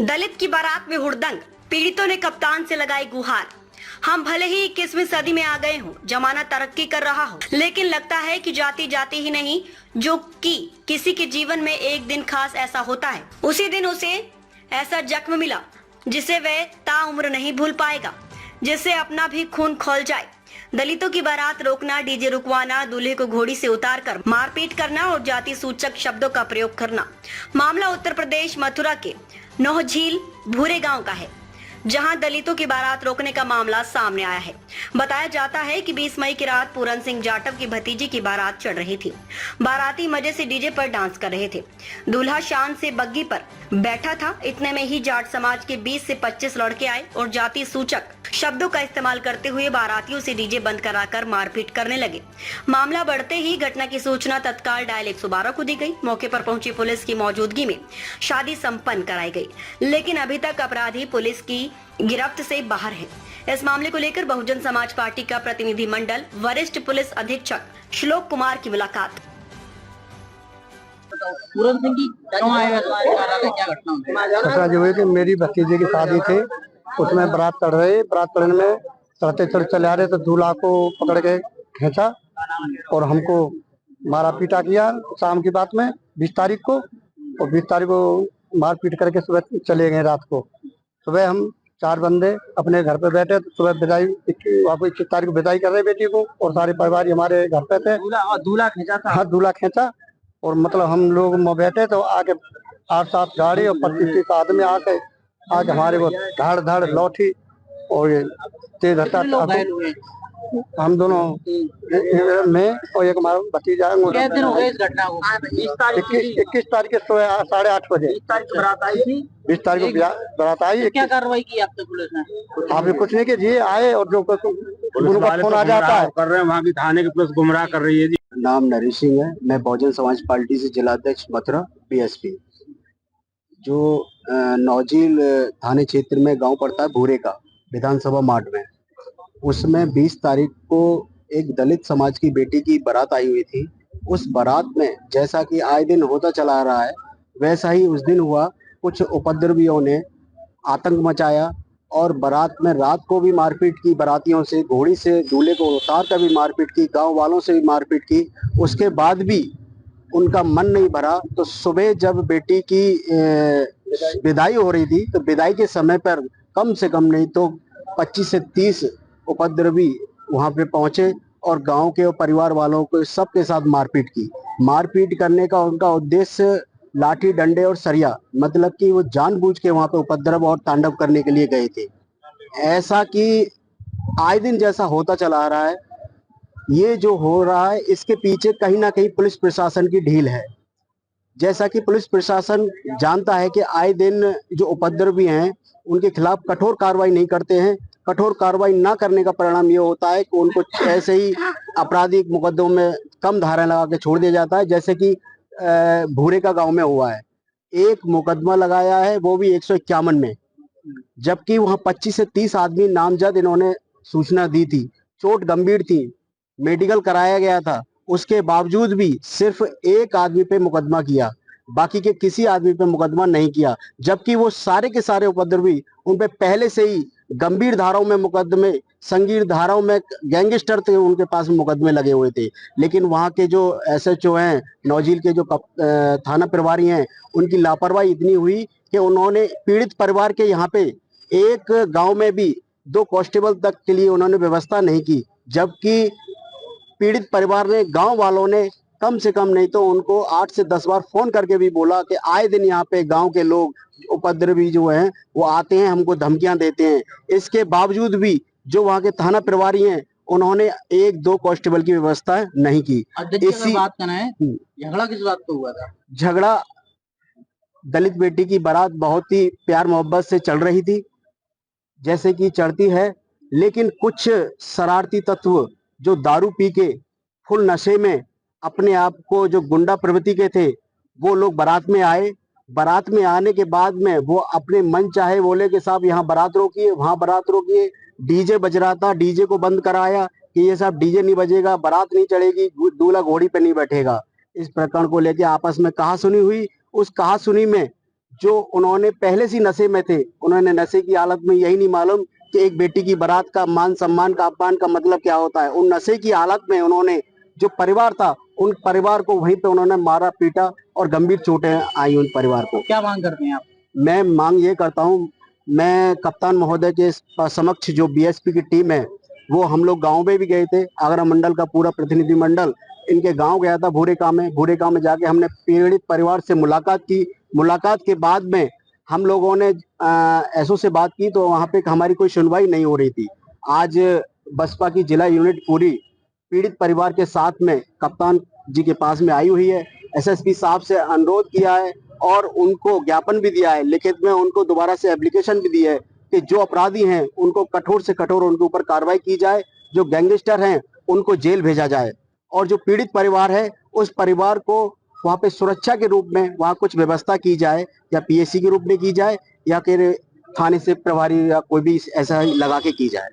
दलित की बारात में हुड़दंग, पीड़ितों ने कप्तान से लगाई गुहार। हम भले ही 21वीं सदी में आ गए हों, जमाना तरक्की कर रहा हो, लेकिन लगता है कि जाति जाति ही नहीं, जो कि किसी के जीवन में एक दिन खास ऐसा होता है, उसी दिन उसे ऐसा जख्म मिला जिसे वह ताउम्र नहीं भूल पाएगा, जिससे अपना भी खून खौल जाए। दलितों की बारात रोकना, डीजे रुकवाना, दूल्हे को घोड़ी से उतारकर मारपीट करना और जाति सूचक शब्दों का प्रयोग करना। मामला उत्तर प्रदेश मथुरा के नौझील भूरे गांव का है, जहां दलितों की बारात रोकने का मामला सामने आया है। बताया जाता है कि 20 मई की रात पूरन सिंह जाटव की भतीजी की बारात चढ़ रही थी। बाराती मजे से डीजे पर डांस कर रहे थे। दूल्हा शान से बग्गी पर बैठा था। इतने में ही जाट समाज के 20 से 25 लड़के आए और जाति सूचक शब्दों का इस्तेमाल करते हुए बारातियों से डीजे बंद कराकर मारपीट करने लगे। मामला बढ़ते ही घटना की सूचना तत्काल डायल 112 को दी गई। मौके पर पहुंची पुलिस की मौजूदगी में शादी संपन्न कराई गई, लेकिन अभी तक अपराधी पुलिस की गिरफ्त से बाहर है। इस मामले को लेकर बहुजन समाज पार्टी का प्रतिनिधि मंडल वरिष्ठ पुलिस अधीक्षक श्लोक कुमार की मुलाकात। पूरन सिंह की क्यों आए क्या घटना हुई? घटना जो हुई कि मेरी भतीजे की शादी थी, उसमें बारात चढ़ रही। बारात चढ़ने में चढ़ते चले आ रहे तो दूल्हा को पकड़ के खींचा और हमको मारा पीटा किया। शाम की बात में 20 तारीख को, और 20 तारीख को मार पीट करके सुबह चले गए। रात को सुबह हम 4 बंदे अपने घर पे बैठे, तो सुबह विदाई 21 तारीख को विदाई कर रहे बेटी को, और सारे परिवार हमारे घर पे थे। दूल्हा खींचा था? हाँ, दूल्हा खींचा, और मतलब हम लोग बैठे तो आके 8-7 गाड़ी और 25-30 आदमी आके हमारे को धाड़ धाड़ लौठी और तेज हथियार, हम दोनों में और एक हमारा भतीजा। कितने दिन हो गए इस घटना को? 21 तारीख के सुबह 8:30 बजे। 20 तारीख को बारात आई थी? 20 तारीख को बारात आई। क्या कार्रवाई की आपने पुलिस ने? अभी कुछ नहीं, कि जी आए और जो उनका फोन आ जाता है कर रहे हैं, वहाँ की थाने की पुलिस गुमराह कर रही है जी। नाम नरेश सिंह है, मैं बहुजन समाज पार्टी से जिलाध्यक्ष मथुरा बीएसपी। जो नौझील थाने क्षेत्र में गांव पड़ता है भूरे का, विधानसभा मार्ग में, उसमें 20 तारीख को एक दलित समाज की बेटी की बारात आई हुई थी। उस बारात में जैसा कि आए दिन होता चला आ रहा है, वैसा ही उस दिन हुआ। कुछ उपद्रवियों ने आतंक मचाया और बारात में रात को भी मारपीट की, बारातियों से घोड़ी से दूल्हे को उतार कर भी मारपीट की, गांव वालों से भी मारपीट की। उसके बाद भी उनका मन नहीं भरा, तो सुबह जब बेटी की विदाई हो रही थी, तो विदाई के समय पर कम से कम नहीं तो 25 से 30 उपद्रवी वहां पे पहुंचे और गांव के और परिवार वालों को सबके साथ मारपीट की। मारपीट करने का उनका उद्देश्य लाठी डंडे और सरिया, मतलब कि वो जानबूझ के वहां पे उपद्रव और तांडव करने के लिए गए थे। ऐसा कि आए दिन जैसा होता चला आ रहा है, ये जो हो रहा है इसके पीछे कहीं ना कहीं पुलिस प्रशासन की ढील है। जैसा कि पुलिस प्रशासन जानता है कि आए दिन जो उपद्रवी हैं उनके खिलाफ कठोर कार्रवाई नहीं करते हैं। कठोर कार्रवाई ना करने का परिणाम ये होता है कि उनको ऐसे ही आपराधिक मुकदमों में कम धारा लगा के छोड़ दिया जाता है। जैसे कि भूरे का गांव में हुआ है, एक मुकदमा लगाया है, वो भी 151 में, जबकि वहां 25 से 30 आदमी नामजद इन्होंने सूचना दी थी। चोट गंभीर थी, मेडिकल कराया गया था, उसके बावजूद भी सिर्फ एक आदमी पे मुकदमा किया, बाकी के किसी आदमी पे मुकदमा नहीं किया। जबकि वो सारे के सारे उपद्रवी उन पे पहले से ही गंभीर धाराओं में मुकदमे, संगीन धाराओं में गैंगस्टर थे, उनके पास मुकदमे लगे हुए थे। लेकिन वहाँ के जो एसएचओ हैं, नौझील के जो थाना प्रभारी हैं, उनकी लापरवाही इतनी हुई कि उन्होंने पीड़ित परिवार के यहाँ पे एक गांव में भी 2 कांस्टेबल तक के लिए उन्होंने व्यवस्था नहीं की। जबकि पीड़ित परिवार ने, गांव वालों ने कम से कम नहीं तो उनको 8 से 10 बार फोन करके भी बोला कि आए दिन यहाँ पे गांव के लोग उपद्रवी जो हैं वो आते हैं, हमको धमकियां देते हैं। इसके बावजूद भी जो वहाँ के थाना प्रभारी हैं उन्होंने 1-2 कांस्टेबल की व्यवस्था नहीं की। इसी बात करना है, झगड़ा किस बात पे हुआ था? झगड़ा दलित बेटी की बारात बहुत ही प्यार मोहब्बत से चल रही थी, जैसे कि चढ़ती है, लेकिन कुछ शरारती तत्व जो दारू पी के फुल नशे में अपने आप को, जो गुंडा प्रवृत्ति के थे, वो लोग बारात में आए। बारात में आने के बाद में वो अपने मन चाहे बोले कि साहब यहाँ बारात रोकिए, वहां बारात रोकिए। डीजे बज रहा था, डीजे को बंद कराया कि ये साहब डीजे नहीं बजेगा, बारात नहीं चढ़ेगी, दूल्हा घोड़ी पे नहीं बैठेगा। इस प्रकरण को लेकर आपस में कहासुनी हुई। उस कहासुनी में जो उन्होंने पहले से नशे में थे, उन्होंने नशे की हालत में यही नहीं मालूम कि एक बेटी की बारात का मान सम्मान का अपमान का मतलब क्या होता है। उन नशे की हालत में उन्होंने जो परिवार था, उन परिवार को वहीं पे उन्होंने मारा पीटा और गंभीर चोटें आई उन परिवार को। क्या मांग करते हैं आप? मैं मांग ये करता हूँ, मैं कप्तान महोदय के समक्ष जो बीएसपी की टीम है, वो हम लोग गांव में भी गए थे। आगरा मंडल का पूरा प्रतिनिधि मंडल इनके गांव गया था भूरेका में जाके हमने पीड़ित परिवार से मुलाकात की। मुलाकात के बाद में हम लोगों ने एसओ से बात की तो वहां पे हमारी कोई सुनवाई नहीं हो रही थी। आज बसपा की जिला यूनिट पूरी पीड़ित परिवार के साथ में कप्तान जी के पास में आई हुई है। एसएसपी साहब से अनुरोध किया है और उनको ज्ञापन भी दिया है, लिखित में उनको दोबारा से एप्लीकेशन भी दी है कि जो अपराधी हैं उनको कठोर से कठोर उनके ऊपर कार्रवाई की जाए, जो गैंगस्टर हैं उनको जेल भेजा जाए और जो पीड़ित परिवार है उस परिवार को वहाँ पे सुरक्षा के रूप में वहाँ कुछ व्यवस्था की जाए, या पीएससी के रूप में की जाए या फिर थाने से प्रभारी या कोई भी ऐसा लगा के की जाए।